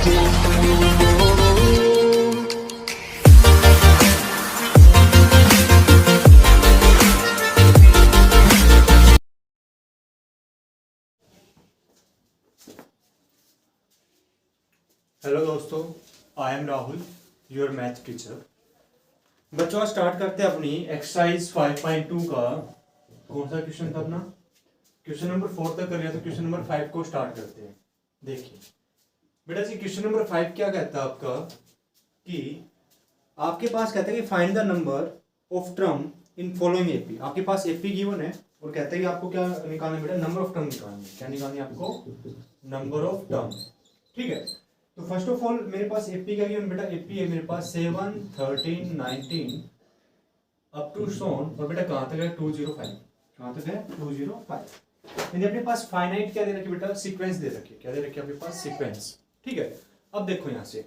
Hello दोस्तों, I am Rahul, your math teacher. बच्चों आज स्टार्ट करते हैं अपनी एक्सरसाइज 5.2 का कौन सा क्वेश्चन था अपना, क्वेश्चन नंबर 4 तक कर लिया, तो क्वेश्चन नंबर 5 को स्टार्ट करते हैं। देखिए बेटा जी, क्वेश्चन नंबर 5 क्या कहता है आपका कि आपके पास कहता है कि find the number of term in following AP. आपके पास एपी गिवन है और कहता है कि आपको क्या निकालना है बेटा, नंबर ऑफ टर्म निकालनी है। क्या निकालनी है आपको? Number of term. ठीक है, तो फर्स्ट ऑफ ऑल मेरे पास एपी का गिवन बेटा, एपी है मेरे पास 7, 13, 19 अप टू सोन, और बेटा कहाँ तक है 205। कहाँ तक है 205। मैंने अपने पास फाइनाइट क्या दे रखी बेटा, सीक्वेंस दे रखी है। क्या दे रखी है आपके पास? सीक्वेंस। ठीक है, अब देखो यहाँ से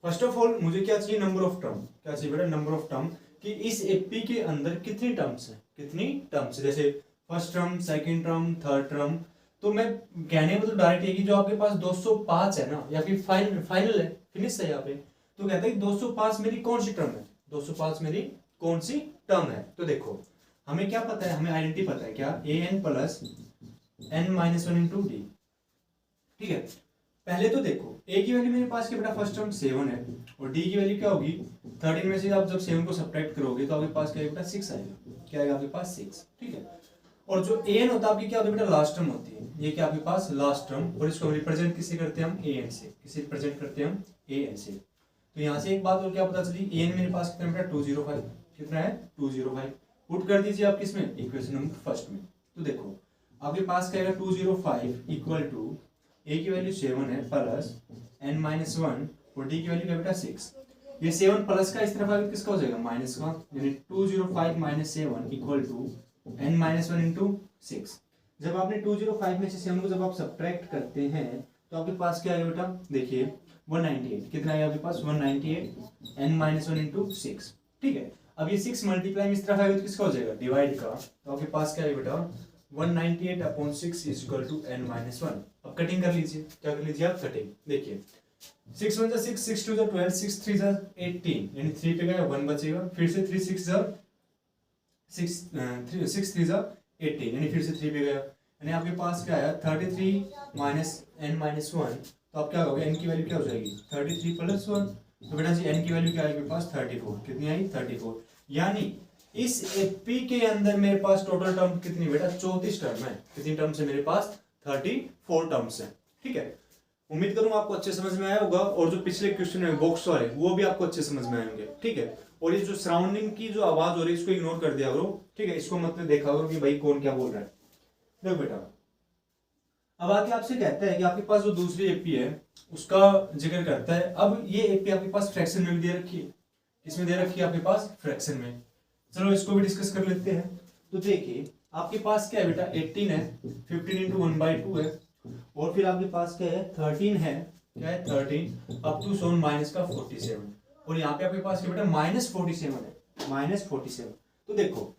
फर्स्ट ऑफ ऑल मुझे क्या चाहिए? Number of term. क्या चाहिए बेटा? नंबर ऑफ टर्म, कि इस एपी के अंदर कितनी टर्म्स हैं, कितनी टर्म्स, जैसे first term, second term, third term. तो मैं कहने मतलब डायरेक्ट है कि जो आपके पास 205 है ना, या फिर फाइनल है, फिनिश है यहाँ पे, तो कहता है कि 205 मेरी कौन सी टर्म है, 205 मेरी कौन सी टर्म है। तो देखो हमें क्या पता है, हमें आइडेंटिटी पता है क्या, A N plus N minus one into D. ठीक है, पहले तो देखो ए की वैल्यू मेरे पास क्या बेटा, फर्स्ट टर्म 7 है, और डी की वैल्यू क्या होगी 13 में से आप जब 7 को सब्ट्रैक्ट करोगे तो आपके पास क्या बेटा 6 आएगा। क्या आएगा आपके पास? 6। ठीक है, और जो ए एन होता है आपकी क्या होता है बेटा, लास्ट टर्म होती है। ये क्या आपके पास लास्ट टर्म, और इसको रिप्रेजेंट किससे करते हैं हम? ए एन से। किससे रिप्रेजेंट करते हैं हम? ए एन से। तो यहाँ से एक बात और क्या पता चली, ए एन मेरे पास कितना बेटा 205। कितना है? 205। पुट कर दीजिए आप किसमें, इक्वेशन नंबर फर्स्ट में। तो देखो आपके पास क्या है 205 इक्वल टू ए की वैल्यू 7 है प्लस एन माइनस 1, और डी की वैल्यू क्या बेटा 6। ये 7 प्लस का इस तरफ आगे किसका हो जाएगा? माइनस का, यानी 205 minus 7 equal to n minus 1 into 6। जब आपने 205 में से 7 को जब आप सब्ट्रैक्ट करते हैं तो आपके पास क्या आएगा बेटा, देखिए 198। कितना आएगा आपके पास? 198 n माइनस 1 इंटू 6। ठीक है, अब ये 6 मल्टीप्लाई इस तरफ आएगा तो किसका हो जाएगा? डिवाइड का। तो आपके पास क्या आएगा बेटा 198 upon 6 is equal to n minus 1। अब कटिंग कर लीजिए। क्या कर लीजिए आप? कटिंग। देखिए 6 1 6, 6 2 12, 6 3 18, यानी 3 पे गया 1 बचेगा, फिर से 3 6 3 18, यानी फिर से 3 पे गया, यानी आपके पास क्या आया 33 माइनस n माइनस 1। तो आप क्या होगा, n की वैल्यू क्या हो जाएगी 33 प्लस 1। तो बेटा जी n की वैल्यू क्या आएगी मेरे पास 34। कितनी आई? 34। यानी इस एपी के अंदर मेरे पास टोटल टर्म कितनी बेटा 34 टर्म है। कितनी टर्म्स है मेरे पास? 34 टर्म्स है। ठीक है, उम्मीद करूंगा आपको अच्छे समझ में आया होगा, और जो पिछले क्वेश्चन है बॉक्स वाले वो भी आपको अच्छे समझ में आएंगे। ठीक है, और ये जो सराउंडिंग की जो आवाज हो रही है इसको इग्नोर कर दिया करो। ठीक है, इसको मतलब देखा करो कि भाई कौन क्या बोल रहा है। देखो बेटा अब आके आपसे कहता है कि आपके पास जो दूसरी एपी है उसका जिक्र करता है। अब ये एपी आपके पास फ्रैक्शन में भी दे रखी है। किसमें दे रखी है? आपके पास फ्रैक्शन में। चलो इसको भी डिस्कस कर लेते हैं। तो देखिए आपके पास क्या है बेटा 18 है, 15 इंटू 1/2 है, और फिर आपके पास क्या है 13 है। क्या है 13 अप टू सोन माइनस का 47, और यहाँ पे आपके पास क्या बेटा माइनस 47 है, माइनस 47। तो देखो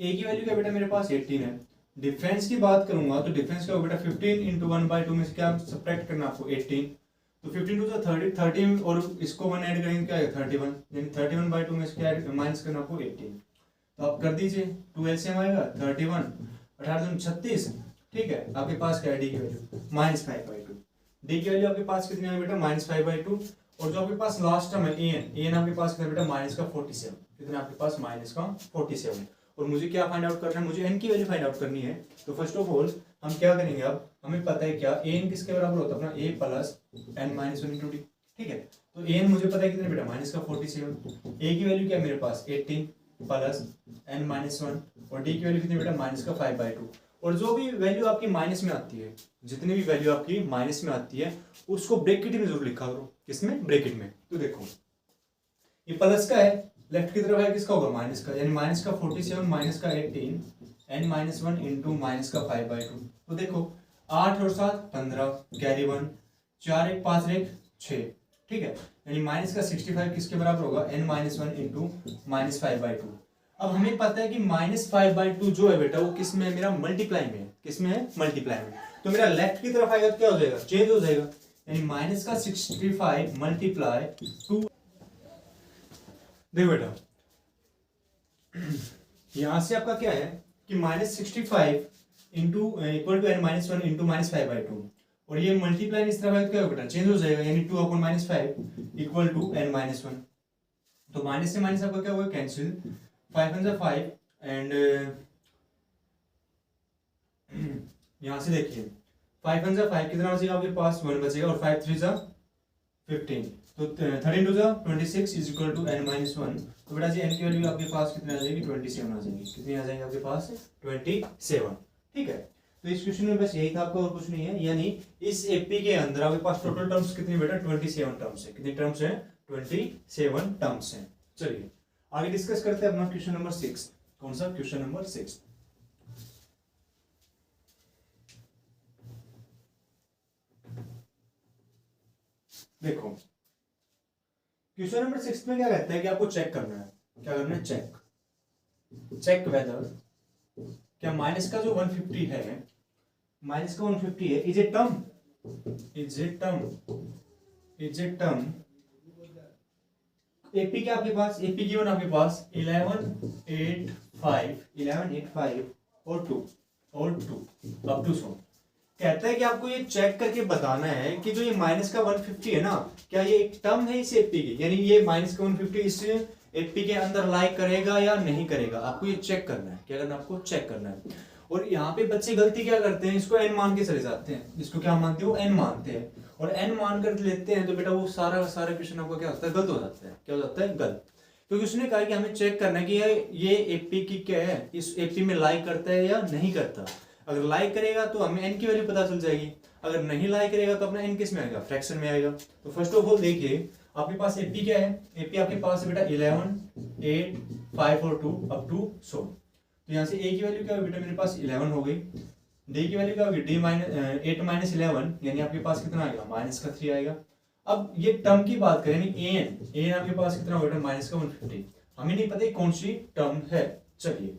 ए की वैल्यू क्या बेटा मेरे पास 18 है। डिफरेंस की बात करूंगा तो डिफरेंस क्या होगा बेटा 15 इंटू 1/2 में से क्या सब्ट्रैक्ट करना आपको 18। तो 15 टू 30 और इसको 1 ऐड करेंगे क्या है 31, यानी 31/2 में से क्या माइनस करना आपको 18। तो आप कर दीजिए 2 एलसीएम आएगा 31 18 36। ठीक है, आपके पास क्या है डी की वैल्यू -5/2। डी की वैल्यू आपके पास कितनी है बेटा -5/2, और जो आपके पास लास्ट टर्म है ए एन आपके पास कितना बेटा -47। कितना आपके पास -47। और मुझे क्या फाइंड आउट करना है? मुझे एन की वैल्यू फाइंड आउट करनी है। तो फर्स्ट ऑफ ऑल हम क्या करेंगे, अब हमें पता है क्या ए एन किसके बराबर होता है अपना A plus N minus 1 into D. ठीक है, तो ए एन मुझे पता है कितने बेटा -47। ए की वैल्यू क्या है मेरे पास 18 प्लस एन माइनस 1, और डी की वैल्यू कितनी बेटा -5/2। और जो भी वैल्यू आपकी माइनस में आती है, जितनी भी वैल्यू आपकी माइनस में आती है उसको ब्रैकेट में जरूर लिखा करो। किसमें? ब्रैकेट में। तो देखो ये प्लस का है, लेफ्ट की तरफ है किसका होगा माइनस का, यानी माइनस का 47 माइनस का 18 एन माइनस 1 इंटू माइनस का 5/2। तो देखो 8 और 7 15, कैरी 1, 4 1 5 1 6। ठीक है, यानी माइनस का 65 किसके बराबर होगा एन माइनस 1 इंटू -5/2। अब हमें पता है कि -5/2 जो है बेटा वो किस में है मेरा मल्टीप्लाई में है। किस में है? मल्टीप्लाई में। तो मेरा लेफ्ट की तरफ आएगा तो क्या हो जाएगा, चेंज हो जाएगा, यानी माइनस का 65 मल्टीप्लाई 2। देखो बेटा यहां से आपका क्या है कि -65 into equal to n-1 into -5/2, और ये मल्टीप्लाई इस तरह क्या होगा बेटा, चेंज हो जाएगा, यानी 2/-5 इक्वल टू n-1। तो माइनस से माइनस आपका क्या होगा, कैंसिल, 5 एंड यहां से देखिए 5 कितना बचेगा आपके पास, 1 बचेगा, और 5 3 15, तो 13 2 26 इज इक्वल टू n-1। तो बेटा जी n की वैल्यू आपके पास कितनी आ जाएगी, 27 आ जाएगी। कितनी आ जाएगी आपके पास, 27। ठीक है, तो इस क्वेश्चन में बस यही था आपका, और कुछ नहीं है। यानी इस एपी के अंदर आपके पास टोटल टर्म्स कितनी बेटा, 27 टर्म्स है। कितनी टर्म्स है, 27 टर्म्स है। चलिए आगे डिस्कस करते हैं अपना क्वेश्चन नंबर 6। कौन सा, क्वेश्चन नंबर 6। देखो क्वेश्चन नंबर 6 में क्या कहता है कि आपको चेक करना है, क्या करना है, चेक वेदर, क्या माइनस का जो 150 है, माइनस का 150 है, इज ए टर्म, एपी क्या आपके पास, एपी गिवन आपके पास 11 8 5 और 2 अप टू 100। कहता है कि आपको ये चेक करके बताना है कि जो ये माइनस का 150 है ना, क्या ये एक टर्म है इस एपी की, यानी ये माइनस का 150 इस एपी के अंदर लाई करेगा या नहीं करेगा, आपको ये चेक करना है। क्या करना है, आपको चेक करना है। और यहाँ पे बच्चे गलती क्या करते हैं, इसको एन मान के चले जाते हैं, इसको क्या मानते हो, एन मानते हैं, और एन मान कर लेते हैं, तो बेटा वो सारा क्वेश्चन आपका क्या होता है, गलत हो जाता है। क्या हो जाता है, गलत। क्योंकि उसने कहा कि हमें चेक करना है कि ये एपी की क्या है, इस एपी में लाई करता है या नहीं करता। अगर लाइक करेगा तो हमें एन की वैल्यू पता चल जाएगी, अगर नहीं लाइक करेगा तो अपना एन किस में आएगा, फ्रैक्शन में आएगा। तो फर्स्ट ऑफ ऑल देखिए आपके पास एपी क्या है, एपी आपके पास है बेटा 11 8 5 और 2 अप टू 100। तो यहाँ से ए की वैल्यू क्या होगी बेटा, मेरे पास 11 हो गई, डी की वैल्यू क्या होगी, डी -8 - 11, यानी आपके पास कितना आएगा, माइनस का 3 आएगा। अब ये टर्म की बात करें, यानी एन आपके पास कितना होगा, माइनस का 150। हमें नहीं पता कौन सी टर्म है। चलिए,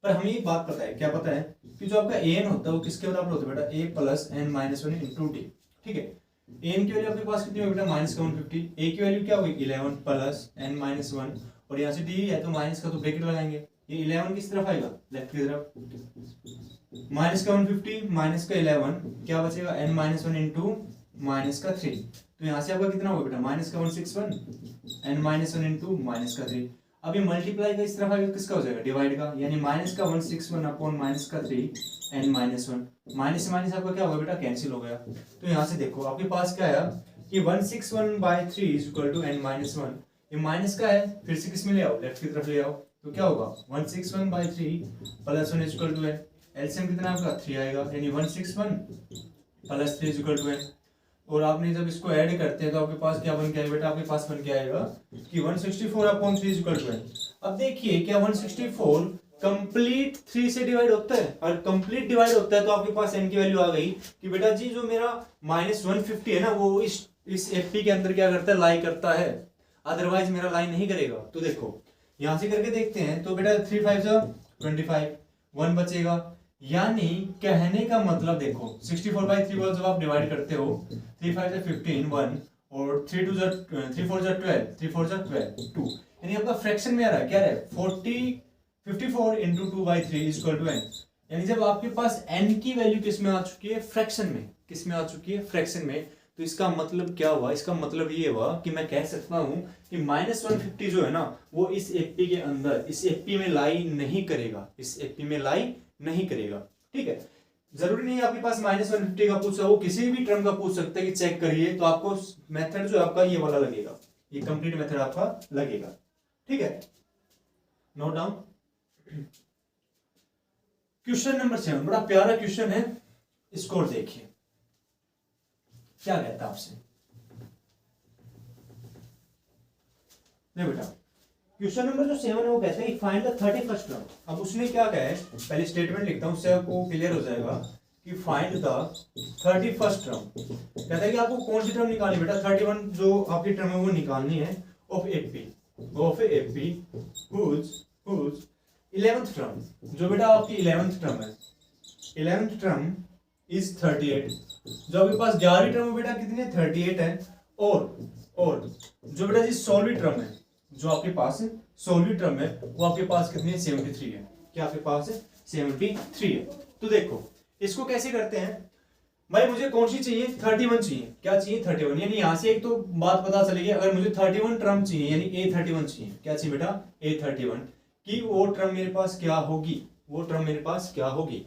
पर हमें एक बात पता है, क्या पता है कि जो आपका एन होता है वो किसके बराबर होता है बेटा, A plus N minus 1 into D. ठीक है, एन की वैल्यू आपके पास कितनी होगी बेटा, माइनस का 150, ए की वैल्यू क्या होगी 11 प्लस एन माइनस 1, और यहाँ से डी है तो माइनस का तो ब्रैकेट लगाएंगे, ये 11 किस तरफ आएगा, लेफ्ट की तरफ, माइनस का 150 माइनस का 11 क्या बचेगा, एन माइनस 1 इंटू माइनस का 3। तो यहाँ से आपका कितना होगा बेटा, माइनस का 161 एन माइनस 1 इंटू माइनस का 3। अब ये मल्टीप्लाई का इस तरफ आएगा, किसका हो जाएगा, डिवाइड का, यानी माइनस का 161 अपॉन माइनस का 3 एन माइनस 1। माइनस से माइनस आपका क्या होगा बेटा, कैंसिल हो गया। तो यहाँ से देखो आपके पास क्या है कि 161/3 is equal to n minus 1। ये माइनस का है, फिर से किस में ले आओ, लेफ्ट की तरफ ले आओ, तो क्या होगा 161/3 plus 1 is equal to n. LCM कितना आपका 3 आएगा, यानी 161 plus 3 is equal to n. और आपने जब इसको ऐड करते हैं तो आपके पास क्या बन के आएगा बेटा, आपके पास बन के आएगा कि 164/3 इज इक्वल टू एन। अब देखिए क्या 164 कंप्लीट 3 से डिवाइड होता है, और कंप्लीट डिवाइड होता है तो आपके पास n की वैल्यू आ गई कि बेटा जी जो मेरा -150 है ना, वो इस एपी के अंदर क्या करता है, लाई करता है, अदरवाइज मेरा लाई नहीं करेगा। तो देखो यहां से करके देखते हैं, तो बेटा 3 5 25 1 बचेगा, यानी कहने का मतलब देखो 64/3 को जब आप डिवाइड करते हो, 3 5 15 1 और 3 4 12 3 4 12 2, यानी आपका फ्रैक्शन में आ रहा है, क्या है 54 into 2/3 is equal to n. यानी जब आपके पास n की वैल्यू किस में आ चुकी है, फ्रैक्शन में, किस में आ चुकी है, फ्रैक्शन में। तो इसका मतलब क्या हुआ, इसका मतलब ये हुआ कि मैं कह सकता हूं कि -150 जो है ना, वो इस एपी के अंदर, इस एपी में लाई नहीं करेगा, इस एपी में लाई नहीं करेगा। ठीक है, जरूरी नहीं है आपके पास -150 का पूछा, वो किसी भी टर्म का पूछ सकते हैं कि चेक करिए, तो आपको मेथड जो आपका ये वाला लगेगा, ये कंप्लीट मेथड आपका लगेगा। ठीक है, नोट डाउन। क्वेश्चन नंबर 7 बड़ा प्यारा क्वेश्चन है, इसको देखिए क्या कहता है आपसे। नहीं बेटा, क्वेश्चन नंबर जो 7 है वो कहता है फाइंड द 31st टर्म। अब उसने क्या कहा है, पहले स्टेटमेंट लिखता हूं, उससे आपको क्लियर हो जाएगा कि फाइंड द 31st टर्म। कहता है कि आपको कौन सी टर्म निकालनी बेटा, 31 जो आपकी टर्म है वो निकालनी है of AP whose 11th term, जो बेटा आपकी 11th टर्म है, 11th टर्म इज 38। जो आपके पास 11वीं टर्म बेटा कितनी है 38 है। और जो बेटा जी 16वीं टर्म है, जो आपके पास 16वीं टर्म है वो आपके पास कितनी है 73 है। क्या आपके पास है 73 है। तो देखो इसको कैसे करते हैं भाई, मुझे कौन सी चाहिए 31 चाहिए। क्या चाहिए 31, यानी यहां से एक तो बात पता चलेगी, अगर मुझे 31 टर्म चाहिए यानी A31 चाहिए। क्या चाहिए बेटा A31 की वो टर्म मेरे पास क्या होगी, वो टर्म मेरे पास क्या होगी।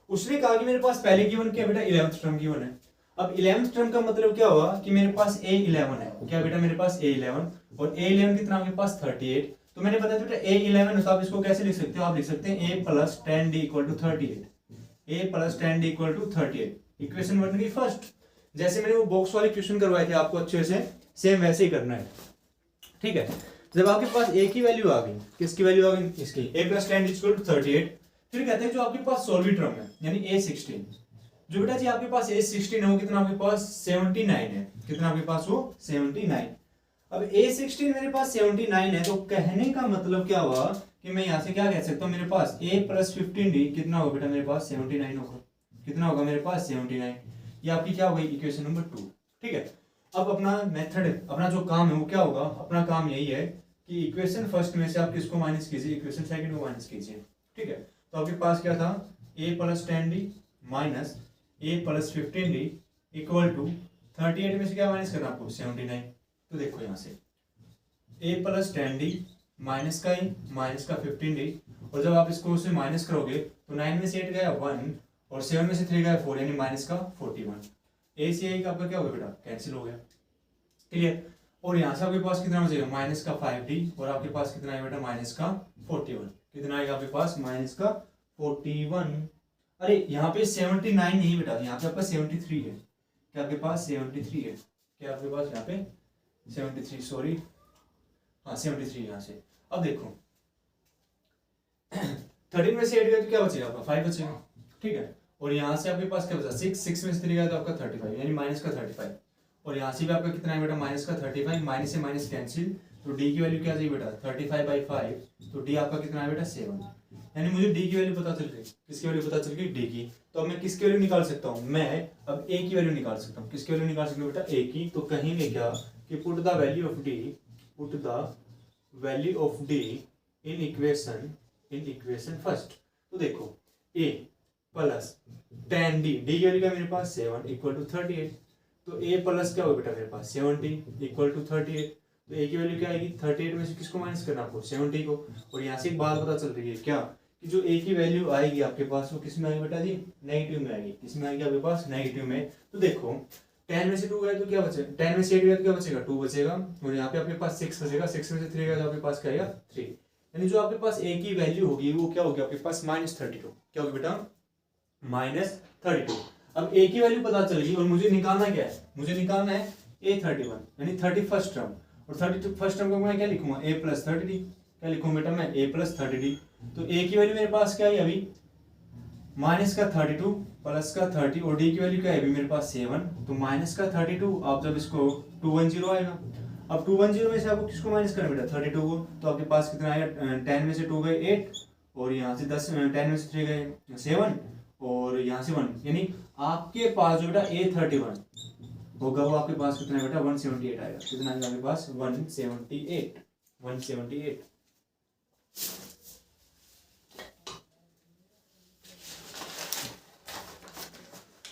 उसने कहा कि मेरे पास पहले गिवन क्या बेटा 11th टर्म गिवन है। अब 11th टर्म का मतलब क्या हुआ कि मेरे पास A11 है। क्या बेटा मेरे पास A11, और A11 कितना आपके पास 38। तो मैंने बताया बेटा A11 तो आप इसको कैसे लिख सकते हो, आप लिख सकते हैं A + 10D = 38। A + 10D = 38। Equation बन गई फर्स्ट। जैसे मैंने वो बॉक्स वाले क्वेश्चन करवाए थे आपको अच्छे से, सेम वैसे ही करना है। ठीक है, जब आपके पास A की वैल्यू आ गई, किसकी वैल्यू आ गई इसकी A + 10D = 38। फिर कहते हैं जो आपके पास 16वीं टर्म है यानी A16। जो बेटा जी आपके पास A16 है वो कितना आपके पास 79 है। कितना आपके पास वो 79। अब A16 मेरे पास 79 है, तो कहने का मतलब क्या हुआ कि मैं यहां से क्या कह सकता हूं, मेरे पास A + 15D कितना होगा बेटा मेरे पास 79 होगा। कितना होगा मेरे पास 79। ये आपकी क्या हो गई इक्वेशन नंबर 2। ठीक है, अब अपना मेथड, अपना जो काम है वो क्या होगा, अपना काम यही है कि इक्वेशन फर्स्ट में से आप किसको माइनस कीजिए, इक्वेशन सेकंड को माइनस कीजिए। ठीक है, तो आपके पास क्या था A + 10D minus A + 15D = 38 में से क्या माइनस करना आपको 79। तो देखो यहाँ से A + 10D माइनस का 15D, और जब आप इसको उससे माइनस करोगे तो 9 में से 8 गया 1 और 7 में से 3 गया 4 यानी माइनस का 41। A से A का आपका क्या हो गया बेटा कैंसिल हो गया। क्लियर, और यहाँ से आपके पास कितना बचेगा माइनस का 5D, और आपके पास कितना है बेटा माइनस का 41। कितना आएगा आपके पास माइनस का 41। अरे यहाँ पे 79 नहीं बेटा, यहाँ पे आपका 73 है। क्या आपके पास 73 है, क्या आपके पास यहाँ पे 73, सॉरी हाँ 73 यहाँ से। अब देखो 13 में से 8 गया तो क्या बचेगा आपका 5 बचेगा। ठीक है, और यहाँ से आपके पास क्या बचा 6 में से 3 गया तो आपका 35 यानी माइनस का 35। और यहाँ से भी आपका कितना है बेटा माइनस का 35, माइनस से माइनस कैंसिल, तो डी की वैल्यू क्या आ जाएगी बेटा 35/5, तो डी आपका कितना है बेटा 7। यानी मुझे डी की वैल्यू पता चल गई, किसकी वैल्यू पता चल गई डी की। तो अब मैं किसकी वैल्यू निकाल सकता हूँ, मैं अब ए की वैल्यू निकाल सकता हूँ। किसकी वैल्यू निकाल सकता हूँ बेटा ए की। तो कहेंगे क्या कि put the value of D, put the value of D in equation first. तो देखो a + 10D, डी की वैल्यू क्या मेरे पास 7 = 38। तो a प्लस क्या होगा बेटा मेरे पास 70 = 38। तो a की वैल्यू क्या आएगी 38 में से किसको माइनस करना आपको 70 को। और यहाँ से एक बात पता चल रही है क्या कि जो a की वैल्यू आएगी आपके पास वो किस में आएगी बेटा जी नेगेटिव में आएगी। किस में आएगी आपके पास नेगेटिव में। तो देखो 10 में से 2 गया तो क्या बचेगा, 10 में से 8 गया तो क्या बचेगा 2 बचेगा, और यहाँ पे आपके पास 6 बचेगा, 6 में से 3 गया तो आपके पास क्या आएगा 3। यानी जो आपके पास a की वैल्यू होगी वो क्या होगी आपके पास -32। क्या होगी बेटा -32। अब a की वैल्यू पता चल गई और मुझे निकालना क्या है, मुझे निकालना है A31 यानी 31st टर्म। और 31st टर्म को मैं क्या लिखूंगा a + 30D। क्या लिखूंगा बेटा मैं a + 30D। तो a की वैल्यू मेरे पास क्या है अभी माइनस का 32 प्लस का 30, और d की वैल्यू क्या है अभी मेरे पास 7। तो माइनस का 32, आप जब इसको 210 आएगा। अब 210 में से आपको किसको माइनस करना बेटा 32 को। तो आपके पास कितना आएगा 10 में से 2 गए 8, और यहाँ से 10 में से 3 गए 7, और यहाँ से 1, यानी आपके पास जो बेटा A31 होगा वो आपके पास कितना है बेटा 178 आएगा। कितना आएगा आपके पास 178।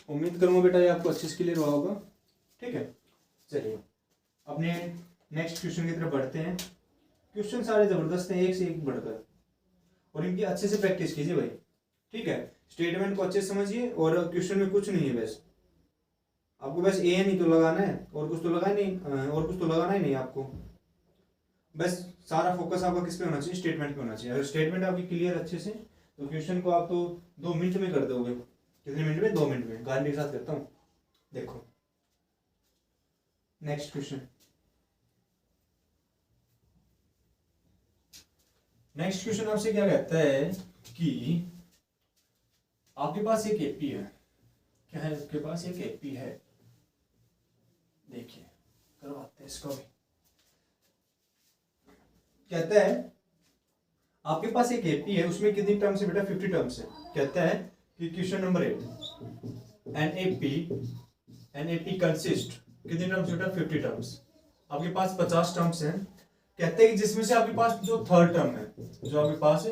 उम्मीद करूंगा बेटा ये आपको अच्छे से क्लियर हुआ होगा। ठीक है, चलिए अपने नेक्स्ट क्वेश्चन की तरफ बढ़ते हैं। क्वेश्चन सारे जबरदस्त हैं, एक से एक बढ़कर, और इनकी अच्छे से प्रैक्टिस कीजिए भाई। ठीक है, स्टेटमेंट को अच्छे से समझिए, और क्वेश्चन में कुछ नहीं है, बस आपको बस ए नहीं तो लगाना है, और कुछ तो लगाना नहीं, और कुछ तो लगाना ही नहीं आपको। बस सारा फोकस आपका किस पे होना चाहिए स्टेटमेंट पे होना चाहिए। अगर स्टेटमेंट आपकी क्लियर अच्छे से तो क्वेश्चन को आप तो 2 मिनट में कर दोगे। कितने मिनट में 2 मिनट में, गारंटी के साथ करता हूँ। देखो नेक्स्ट क्वेश्चन, नेक्स्ट क्वेश्चन आपसे क्या कहता है कि आपके पास एक एपी है। क्या है आपके पास एक एपी है, देखिए करवाते हैं इसको भी। कहता है आपके पास एक एपी है, उसमें कितनी टर्म्स है बेटा 50 टर्म्स है। कहता है कि question number 8 an A P consist कितनी टर्म्स बेटा 50 टर्म्स। आपके पास 50 टर्म्स हैं। कहते हैं कि जिसमें से आपके पास जो थर्ड टर्म है, जो आपके पास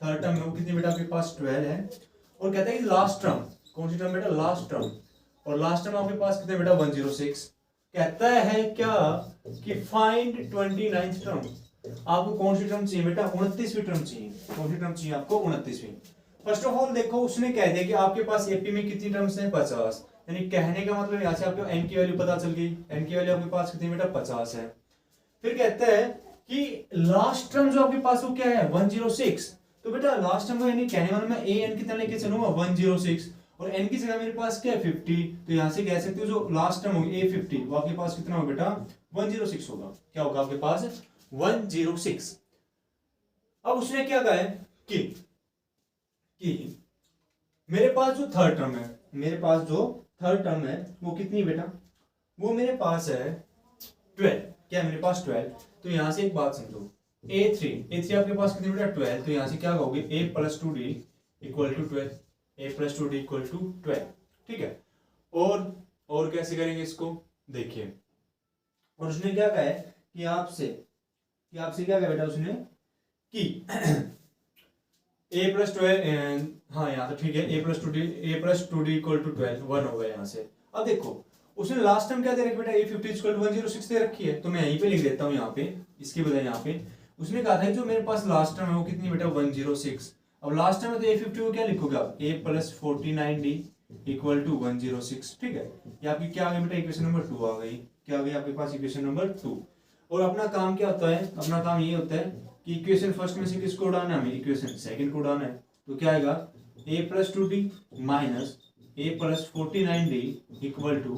थर्ड टर्म है वो कितनी बेटा आपके पास 12 है। और कहते हैं कि लास्ट टर्म कौन सी टर्म बेटा लास्ट टर्म, और लास्ट टर्म आपके पास कितने बेटा 106। कहता है क्या कि फाइंड 29th टर्म। आपको कौन सी टर्म चाहिए बेटा 29वीं टर्म चाहिए। कौन सी टर्म चाहिए आपको 29वीं। फर्स्ट ऑफ ऑल देखो उसने कह दिया कि आपके पास एपी में कितनी टर्म्स हैं 50। यानी कहने का मतलब यहाँ से आपको एन की वैल्यू पता चल गई। एन की वैल्यू आपके पास कितनी बेटा 50 है। फिर कहता है कि लास्ट टर्म जो आपके पास वो क्या है 106। तो बेटा लास्ट टर्म यानी कहने वाला मैं ए एन कितना लेके चलूंगा 106 और एन की जगह मेरे पास क्या है 50। तो यहाँ से कह सकते हो जो लास्ट टर्म होगी ए 50 वो आपके पास कितना होगा बेटा 106 होगा। क्या होगा आपके पास 106। अब उसने क्या कहा है कि मेरे पास जो थर्ड टर्म है, मेरे पास जो थर्ड टर्म है वो कितनी बेटा वो मेरे पास है 12। क्या मेरे पास 12। तो यहां से एक बात समझो A3 आपके पास कितनी बेटा 12। तो यहां से क्या होगी A + 2D equal to 12। A + 2D equal to 12। ठीक है। और कैसे करेंगे इसको देखिए। और उसने क्या कहा है कि आपसे क्या कहा बेटा उसने कि A + 12 हाँ यहाँ तो ठीक है A + 2D इक्वल टू 12 1 होगा यहाँ से। अब देखो उसने लास्ट टाइम क्या दे रखी बेटा A50 इक्वल टू 106 दे रखी है। तो मैं यहीं पे लिख देता हूँ यहाँ पे इसके बजाय यहाँ पे उसने कहा था जो मेरे पास लास्ट टाइम है वो कितनी बेटा 106। अब लास्ट टाइम है तो A50 को क्या लिखोगे आप A + 49D इक्वल टू 106। ठीक है। ये आपकी क्या आ गई बेटा इक्वेशन नंबर 2 आ गई। क्या आ गई आपके पास इक्वेशन नंबर 2। और अपना काम क्या होता है, अपना काम ये होता है कि इक्वेशन फर्स्ट में से किसको उड़ाना है हमें इक्वेशन सेकंड को उड़ाना है। तो क्या आएगा A + 2D minus A + 49D equal to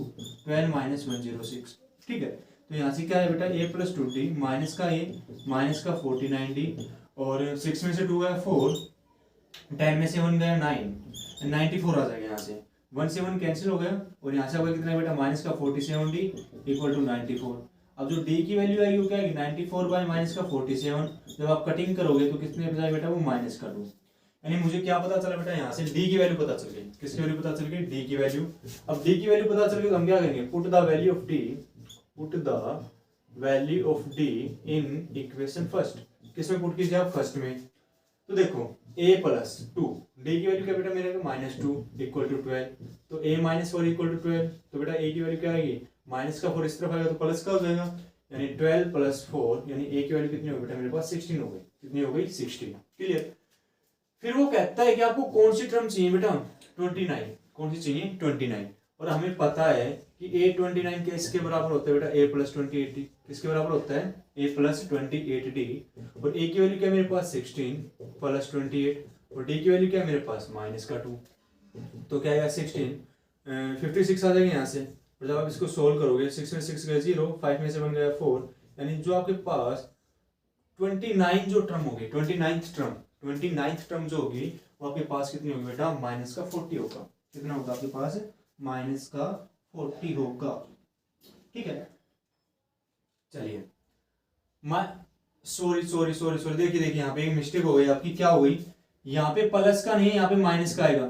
12 - 106। ठीक है। तो यहाँ से क्या है बेटा A + 2D माइनस का A माइनस का 49D और 6 में से 2 गया 4 10 में से 1 गया 9 94 आ जाएगा। यहाँ से 1 से 1 कैंसिल हो गया और यहाँ से आपका कितना है बेटा माइनस का 47D इक्वल टू 94। अब जो d की वैल्यू आएगी वो क्या आएगी 94 बाय माइनस का 47। जब आप कटिंग करोगे तो कितने बजाय बेटा वो माइनस कर दो। यानी मुझे क्या पता चला बेटा यहाँ से d की वैल्यू पता चल गई। किसकी वैल्यू पता चल गई d की वैल्यू। अब d की वैल्यू पता चल गई तो हम क्या करेंगे put the value of d in equation first. किसमें पुट कीजिए आप फर्स्ट में। तो देखो a + 2 d की वैल्यू क्या बेटा मेरे -2 इक्वल टू 12। तो a - 4 इक्वल टू 12। तो बेटा a की वैल्यू क्या आएगी -4 इस तरफ आएगा तो प्लस का हो जाएगा यानी 12 + 4 यानी a की वैल्यू कितनी होगी बेटा मेरे पास 16 हो गई। कितनी हो गई 16। क्लियर। फिर वो कहता है कि आपको कौन सी टर्म चाहिए बेटा 29। कौन सी चाहिए 29। और हमें पता है कि A29 किसके बराबर होता है बेटा A + 28D। किसके बराबर होता है A + 28D। और A की वैल्यू क्या है मेरे पास 16 + 28 और D की वैल्यू क्या है मेरे पास -2। तो क्या आएगा 16 56 आ जाएगा यहाँ से। और जब आप इसको सोल्व करोगे 6 में 6 गया 0 5 में से 1 गया 4 यानी जो आपके पास 29 जो टर्म होगी 29th टर्म जो होगी वो आपके पास कितनी होगी बेटा -40 होगा। कितना होगा आपके पास -40 होगा। ठीक है। चलिए सॉरी देखिए यहाँ पे एक मिस्टेक हो गई आपकी। क्या हो गई यहाँ पे प्लस का नहीं है यहाँ पे माइनस का आएगा।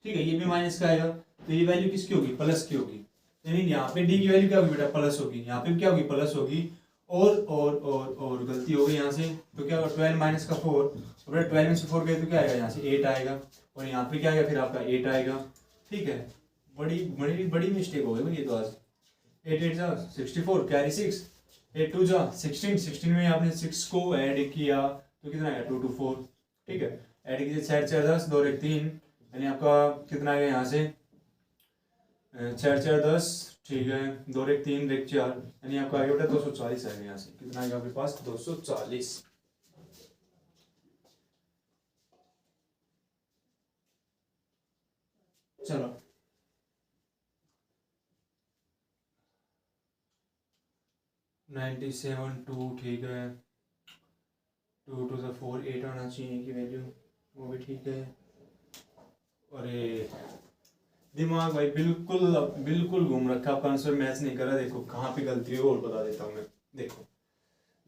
ठीक है। ये भी माइनस का आएगा तो ये वैल्यू किसकी होगी प्लस की होगी। यानी यहाँ पे डी की वैल्यू क्या होगी बेटा प्लस होगी। यहाँ पे क्या होगी प्लस होगी। और गलती हो गई यहाँ से। तो क्या होगा 12 - 4 और 12 में से 4 गए तो क्या आएगा यहाँ से 8 आएगा और यहाँ पे क्या आएगा फिर आपका 8 आएगा। ठीक है। बड़ी मिस्टेक हो गई ये तो आज। 8 8 जा 64 कैरी 6 8 2 जा 16 में आपने 6 को ऐड किया तो कितना आएगा 2 2 4। ठीक है। ऐड कीजिए 4 4 10 2 1 3 यानी आपका कितना आएगा यहाँ से 4 4 10। ठीक है 2 1 3 1 4 यानी आपका आएगा बेटा 240 आएगा यहाँ से। कितना आएगा आपके पास 240। चलो 97 2 ठीक है 2 2 से 4 8 आना चाहिए की वैल्यू वो भी ठीक है। अरे दिमाग भाई बिल्कुल घूम रखा आपका आंसर मैच नहीं कर रहा। देखो कहाँ पे गलती है और बता देता हूँ मैं।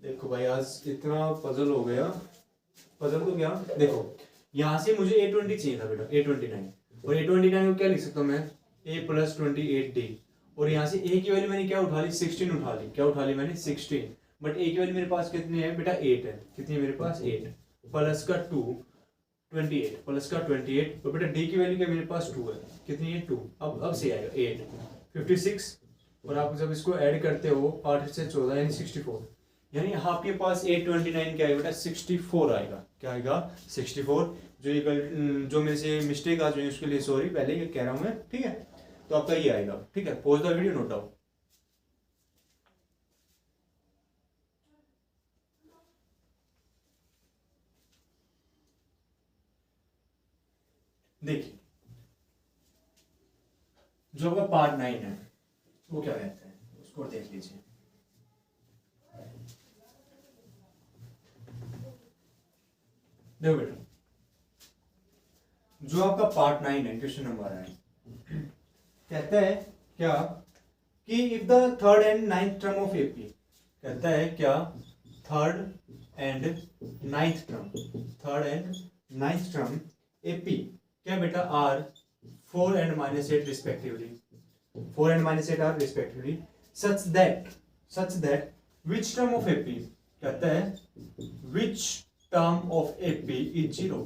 देखो भाई आज इतना पजल हो गया। पजल तो क्या देखो यहाँ से मुझे A20 चाहिए था बेटा A29 और A29 को क्या लिख सकता हूँ मैं a प्लस 28d, और यहाँ से a की वैल्यू मैंने क्या उठा ली, 16 उठा ली। क्या उठा ली मैंने, 16। बट a की वैल्यू मेरे पास कितनी है बेटा, 8 है। कितनी है मेरे पास, 8 प्लस का 2, 28 प्लस का 28, तो बेटा d की वैल्यू क्या मेरे पास 2 है। कितनी है, 2। अब से आएगा 8, 56, और आप जब इसको ऐड करते हो 8 से 14 यानी 64, यानी आपके पास 829 क्या आएगा बेटा, 64 आएगा। क्या आएगा, 64। जो मेरे से मिस्टेक आ जाए उसके लिए सॉरी, पहले ये कह रहा हूं मैं, ठीक है। तो आपका ये आएगा, ठीक है। Pause the video, note down. देखिए जो आपका पार्ट 9 है वो क्या कहता है, उसको देख लीजिए। देखो बेटा, जो आपका पार्ट 9 है, क्वेश्चन नंबर 9 कहता है क्या कि if the third and ninth term of AP, कहता है क्या, third and ninth term AP क्या बेटा, are 4 and -8 respectively, 4 and -8 are respectively, such that which term of AP, कहता है which term of AP is 0,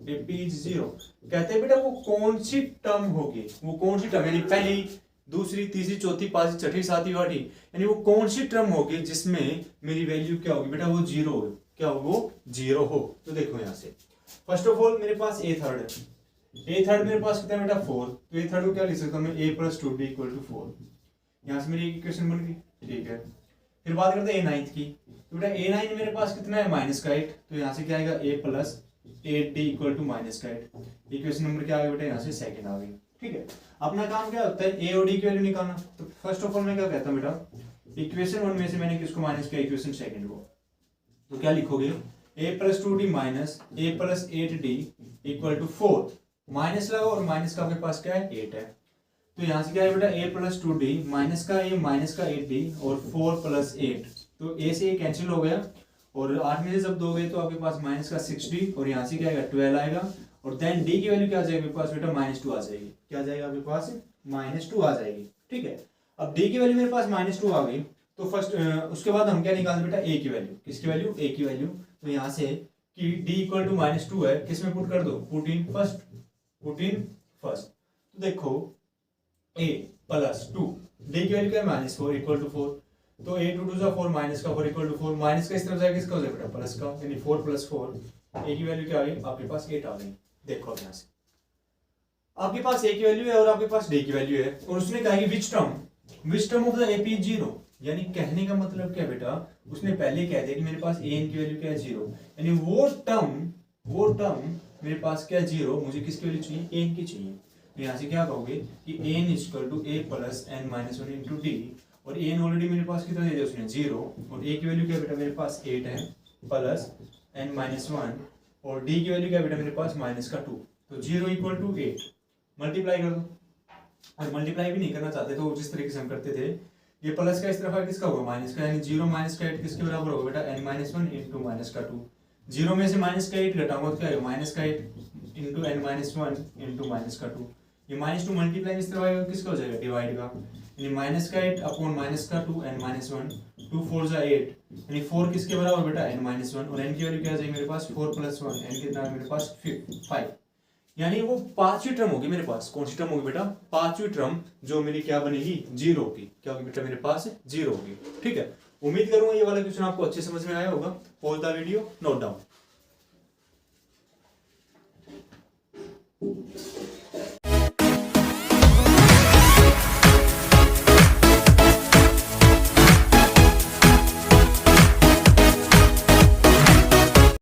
AP is 0, कहते हैं बेटा वो कौन सी टर्म होगी, वो कौन सी टर्म, यानी पहली, दूसरी, तीसरी, चौथी, पांचवी, छठी, सातवीं, आठवीं, यानी वो कौन सी टर्म होगी जिसमें मेरी वैल्यू क्या होगी बेटा, वो 0 हो। क्या हो, वो 0 हो। तो देखो यहाँ से फर्स्ट ऑफ ऑल मेरे पास ए थर्ड है, ए थर्ड मेरे पास कितना है बेटा, 4। तो ए थर्ड को क्या लिख सकता हूँ मैं, a + 2b = 4। यहाँ से मेरी इक्वेशन बन गई, ठीक है। फिर बात करते हैं ए नाइन्थ की। तो बेटा ए नाइन मेरे पास कितना है, -8। तो यहाँ से क्या आएगा, a + 8d = -8। इक्वेशन नंबर क्या आ गया बेटा, यहाँ से सेकंड आ गई, ठीक है। अपना काम क्या होता है, ए और डी की वैल्यू निकालना। तो फर्स्ट ऑफ ऑल मैं क्या कहता हूँ बेटा, इक्वेशन 1 में से मैंने किसको माइनस किया, इक्वेशन सेकंड को। तो क्या लिखोगे, a + 2d - a + 8d = 4। Minus लगाओ, और माइनस का आपके पास क्या है, 8 है। तो यहाँ से क्या है बेटा, a + 2d माइनस का a माइनस का 8d और 4 + 8, तो a से a कैंसिल हो गया, और 8 में से जब दोगे तो आपके पास माइनस का 6d, और यहाँ से क्या आएगा, 12 आएगा, और देन d की वैल्यू क्या आ जाएगी आपके पास बेटा, -2 आ जाएगी। क्या आ जाएगा आपके पास, -2 आ जाएगी, ठीक है। अब d की वैल्यू मेरे पास -2 आ गई, तो फर्स्ट उसके बाद हम क्या निकालते बेटा, a की वैल्यू। किसकी वैल्यू, a की वैल्यू। तो यहाँ से कि d = -2 है, किस में पुट कर दो, पुट इन फर्स्ट। तो देखो a + 2, d की वैल्यू क्या है, -4 = 4। तो a 2 2 4, माइनस का 4 = 4, माइनस का इस तरफ जाएगा, किसका हो जाएगा बेटा, प्लस का, यानी 4 + 4, a की वैल्यू क्या आ गई आपके पास, 8 आ गई। देखो अब यहाँ से आपके पास a की वैल्यू है और आपके पास d की वैल्यू है, और उसने कहा कि which term of the AP is 0, यानी कहने का मतलब क्या बेटा, उसने पहले कह दिया कि मेरे पास an की वैल्यू क्या है, 0, यानी वो टर्म मेरे पास क्या है, 0, मुझे किसकी वैल्यू चाहिए, an की चाहिए। तो यहाँ से क्या कहोगे कि an = a + n - 1 × d, और an ऑलरेडी मेरे पास कितना दे दिया उसने, 0, और a की वैल्यू क्या बेटा मेरे पास 8 है, प्लस n - 1, और d की वैल्यू क्या बेटा मेरे पास -2। तो 0 = 8, मल्टीप्लाई कर दो। और मल्टीप्लाई भी नहीं करना चाहते तो जिस तरीके से हम करते थे, ये प्लस का इस तरफ किसका होगा, माइनस का, यानी 0 - 8 किसके बराबर होगा बेटा, n - 1 × -2। 0 में से -8 घटाऊंगा तो क्या होगा, -8 × n - 1 × -2। ये -2 मल्टीप्लाई इस तरफ आएगा, किसका हो जाएगा, डिवाइड का, यानी -8 अपॉन -2 n - 1, 2 4 = 8, यानी 4 किसके बराबर बेटा, n - 1, और n की वैल्यू क्या आ जाएगी मेरे पास, 4 + 1, n कितना है मेरे पास, 5। यानी वो पांचवी टर्म होगी मेरे पास। कौन सी टर्म होगी बेटा, पांचवी टर्म, जो मेरी क्या बनेगी, 0 की। क्या होगी बेटा मेरे पास, 0 होगी, ठीक है। उम्मीद करूंगा ये वाला क्वेश्चन आपको अच्छे समझ में आया होगा। Pause the video, note down.